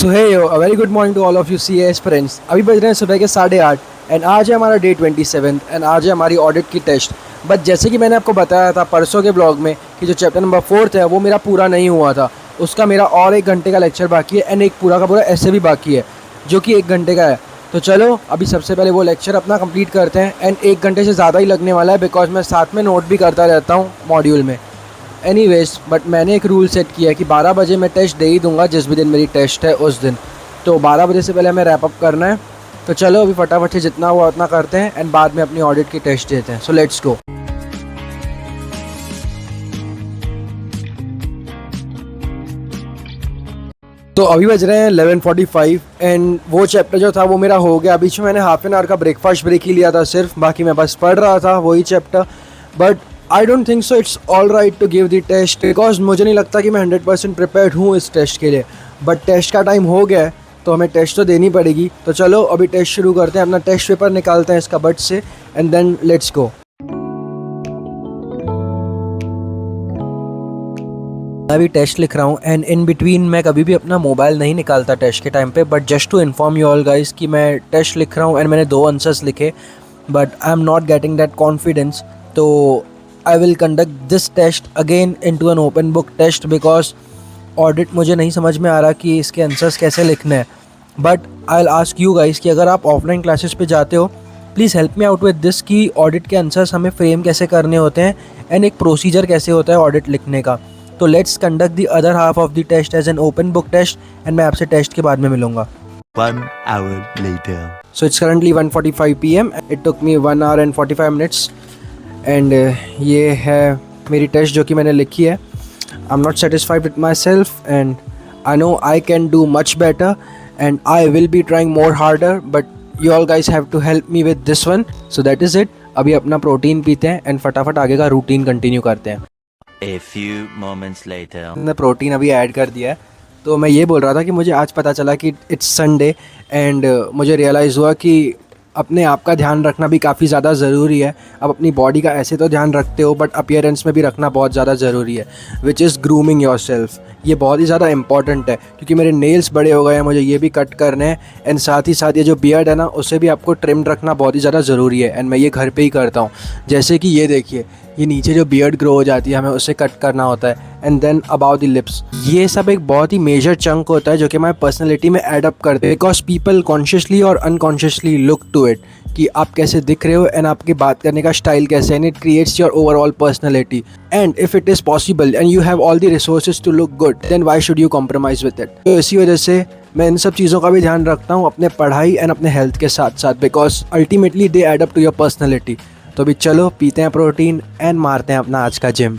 So hey very good morning to all of you C S friends. अभी बज रहे हैं सुबह के 8:30 एंड आज है हमारा डे 27 एंड आज है हमारी ऑडिट की टेस्ट। बट जैसे कि मैंने आपको बताया था परसों के ब्लॉग में कि जो चैप्टर नंबर 4 है वो मेरा पूरा नहीं हुआ था, उसका मेरा और 1 घंटे का लेक्चर बाकी है एंड एक पूरा का पूरा ऐसे भी बाकी है जो कि 1 घंटे का है। तो चलो अभी सबसे पहले वो लेक्चर अपना कंप्लीट करते हैं एंड 1 घंटे से ज़्यादा ही लगने वाला है बिकॉज मैं साथ में नोट भी करता रहता हूँ मॉड्यूल में। एनीवेज बट मैंने एक रूल सेट किया है कि 12 बजे मैं टेस्ट दे ही दूंगा जिस भी दिन मेरी टेस्ट है उस दिन। तो 12 बजे से पहले हमें रैप अप करना है। तो चलो अभी फटाफट से जितना हुआ उतना करते हैं एंड बाद में अपनी ऑडिट की टेस्ट देते हैं। So let's go. तो अभी बज रहे हैं 11:45 एंड वो चैप्टर जो था वो मेरा हो गया। बीच में मैंने हाफ एन आवर का ब्रेकफास्ट ब्रेक ही लिया था सिर्फ, बाकी मैं बस पढ़ रहा था वही chapter. But I don't think so it's all right to give the test because मुझे नहीं लगता कि मैं 100% प्रिपेयर्ड हूँ इस टेस्ट के लिए। बट टेस्ट का टाइम हो गया है तो हमें टेस्ट तो देनी पड़ेगी। तो चलो अभी टेस्ट शुरू करते हैं, अपना टेस्ट पेपर निकालते हैं इसका बट से एंड देन लेट्स गो। मैं अभी टेस्ट लिख रहा हूँ एंड इन बिटवीन मैं कभी भी अपना मोबाइल नहीं निकालता टेस्ट के टाइम पे। But just to inform you all guys कि मैं टेस्ट लिख रहा हूँ एंड मैंने 2 आंसर्स लिखे but I am not getting that confidence. तो I will conduct this test again into an open book test because audit मुझे नहीं समझ में आ रहा कि इसके आंसर्स कैसे लिखने हैं। But I will ask you guys कि अगर आप ऑफलाइन क्लासेस पे जाते हो please help me out with this कि ऑडिट के आंसर्स हमें फ्रेम कैसे करने होते हैं एंड एक प्रोसीजर कैसे होता है ऑडिट लिखने का। तो let's conduct the other half of the test as an open book test and मैं आपसे टेस्ट के बाद में मिलूंगा। 1 hour later. So it's currently 1:45 PM. It took me 1 hour and 45 minutes. And ये है मेरी टेस्ट जो कि मैंने लिखी है। I am not satisfied with myself and I know I can do much better and I will be trying more harder but you all guys have to help me with this one. So that is it. अभी अपना protein पीते हैं and फटाफट आगे का routine continue करते हैं। A few moments later. मैंने प्रोटीन अभी ऐड कर दिया है। तो मैं ये बोल रहा था कि मुझे आज पता चला कि इट्स संडे एंड मुझे रियलाइज़ हुआ कि अपने आप का ध्यान रखना भी काफ़ी ज़्यादा ज़रूरी है। अब अपनी बॉडी का ऐसे तो ध्यान रखते हो बट अपीयरेंस में भी रखना बहुत ज़्यादा ज़रूरी है which is grooming your self. ये बहुत ही ज़्यादा इंपॉर्टेंट है क्योंकि मेरे नेल्स बड़े हो गए हैं, मुझे ये भी कट करने हैं एंड साथ ही साथ ये जो बियर्ड है ना उसे भी आपको ट्रिम रखना बहुत ही ज़्यादा ज़रूरी है एंड मैं ये घर पे ही करता हूँ। जैसे कि ये देखिए, ये नीचे जो बियर्ड ग्रो हो जाती है हमें उसे कट करना होता है and then about the lips. ये सब एक बहुत ही मेजर चंक होता है जो कि हमारे पर्सनैलिटी में एड अप करते हैं बिकॉज पीपल कॉन्शियसली और अनकॉन्शियसली लुक टू इट कि आप कैसे दिख रहे हो एंड आपकी बात करने का स्टाइल कैसे and it creates your overall personality and if it is possible and you have all the resources to look good then why should you compromise with it. तो इसी वजह से मैं इन सब चीज़ों का भी ध्यान रखता हूँ अपने पढ़ाई एंड अपने हेल्थ के साथ साथ because ultimately they add up to your personality. तो अभी चलो पीते हैं प्रोटीन एंड मारते हैं अपना आज का gym.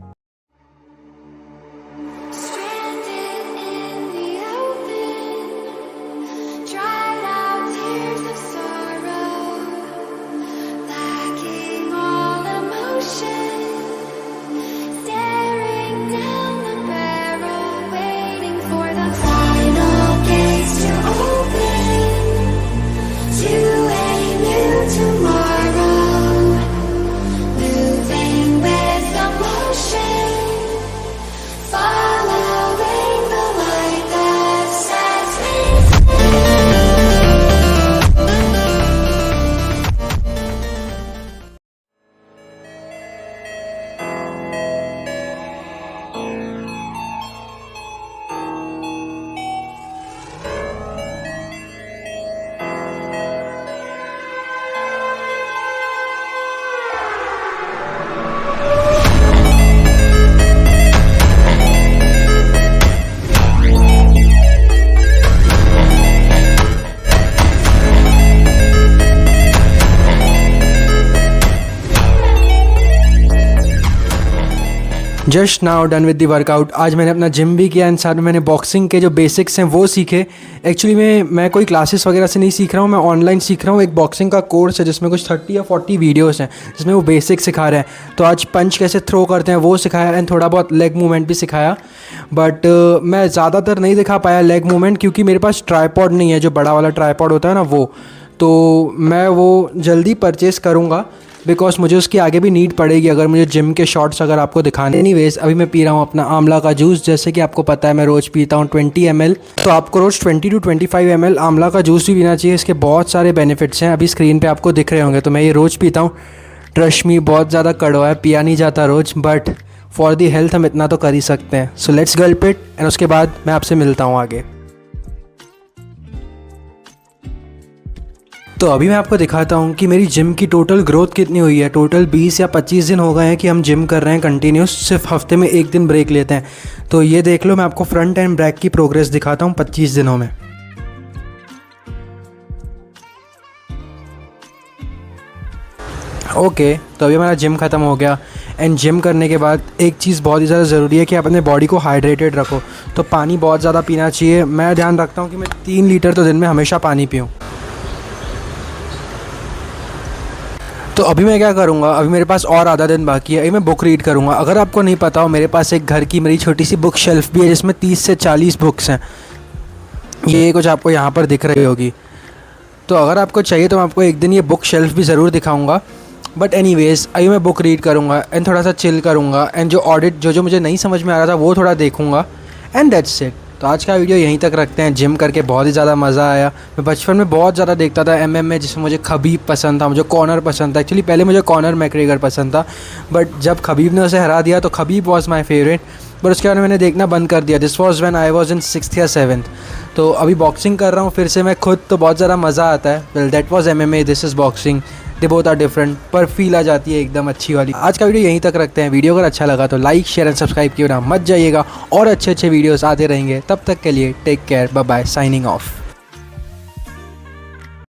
Just now done with the workout. आज मैंने अपना जिम भी किया एंड साथ में मैंने बॉक्सिंग के जो बेसिक्स हैं वो सीखे। एक्चुअली मैं कोई क्लासेस वगैरह से नहीं सीख रहा हूँ, मैं ऑनलाइन सीख रहा हूँ। एक बॉक्सिंग का कोर्स है जिसमें कुछ 30 या 40 वीडियोस हैं जिसमें वो बेसिक सिखा रहे हैं। तो आज पंच कैसे थ्रो करते हैं वो सिखाया एंड थोड़ा बहुत लेग मूवमेंट भी सिखाया। बट मैं ज़्यादातर नहीं दिखा पाया लेग मूवमेंट क्योंकि मेरे पास ट्राईपॉड नहीं है, जो बड़ा वाला ट्राईपॉड होता है ना वो। तो मैं वो जल्दी परचेज़ करूँगा बिकॉज मुझे उसकी आगे भी नीड पड़ेगी अगर मुझे जिम के शॉट्स अगर आपको दिखाने। एनीवेज अभी मैं पी रहा हूँ अपना आंवला का जूस। जैसे कि आपको पता है मैं रोज़ पीता हूँ 20 ml, तो आपको रोज़ 20 to 25 ml आंवला का जूस भी पीना चाहिए। इसके बहुत सारे बेनिफिट्स हैं, अभी स्क्रीन पर आपको दिख रहे होंगे। तो मैं ये रोज़ पीता हूँ। ट्रस्ट मी, बहुत ज़्यादा कड़वा है, पिया नहीं जाता रोज़, बट फॉर दी हेल्थ हम इतना तो कर ही सकते हैं। So let's Gulp it and उसके बाद मैं आपसे मिलता हूँ आगे। तो अभी मैं आपको दिखाता हूँ कि मेरी जिम की टोटल ग्रोथ कितनी हुई है। टोटल 20 या 25 दिन हो गए हैं कि हम जिम कर रहे हैं कंटिन्यूस, सिर्फ हफ्ते में एक दिन ब्रेक लेते हैं। तो ये देख लो, मैं आपको फ्रंट एंड बैक की प्रोग्रेस दिखाता हूँ 25 दिनों में। ओके, तो अभी हमारा जिम ख़त्म हो गया एंड जिम करने के बाद एक चीज़ बहुत ही ज़्यादा ज़रूरी है कि आप अपने बॉडी को हाइड्रेटेड रखो। तो पानी बहुत ज़्यादा पीना चाहिए। मैं ध्यान रखता हूँ कि मैं 3 लीटर तो दिन में हमेशा पानी पीऊँ। तो अभी मैं क्या करूँगा, अभी मेरे पास और आधा दिन बाकी है, अभी मैं बुक रीड करूँगा। अगर आपको नहीं पता हो, मेरे पास एक घर की मेरी छोटी सी बुक शेल्फ भी है जिसमें 30 से 40 बुक्स हैं। ये कुछ आपको यहाँ पर दिख रही होगी। तो अगर आपको चाहिए तो मैं आपको एक दिन ये बुक शेल्फ भी ज़रूर दिखाऊँगा। बट एनीवेज़ अभी मैं बुक रीड करूँगा एंड थोड़ा सा चिल करूँगा एंड जो ऑडिट जो मुझे नहीं समझ में आ रहा था वो थोड़ा देखूँगा एंड दैट्स इट। तो आज का वीडियो यहीं तक रखते हैं। जिम करके बहुत ही ज़्यादा मज़ा आया। मैं बचपन में बहुत ज़्यादा देखता था MMA, जिसमें मुझे खबीब पसंद था, मुझे कॉनर पसंद था। एक्चुअली पहले मुझे कॉनर मैकग्रेगर पसंद था, बट जब खबीब ने उसे हरा दिया तो Khabib was my favourite. But उसके बाद मैंने देखना बंद कर दिया। This was when I was in 6th या 7th। तो अभी बॉक्सिंग कर रहा हूँ फिर से मैं खुद, तो बहुत ज़्यादा मज़ा आता है। Well that was MMA, this is boxing, they both are different, पर फील आ जाती है एकदम अच्छी वाली। आज का वीडियो यहीं तक रखते हैं। वीडियो अगर अच्छा लगा तो लाइक शेयर एंड सब्सक्राइब किए बिना मत जाइएगा, और अच्छे अच्छे वीडियोस आते रहेंगे। तब तक के लिए take care, bye bye, signing of.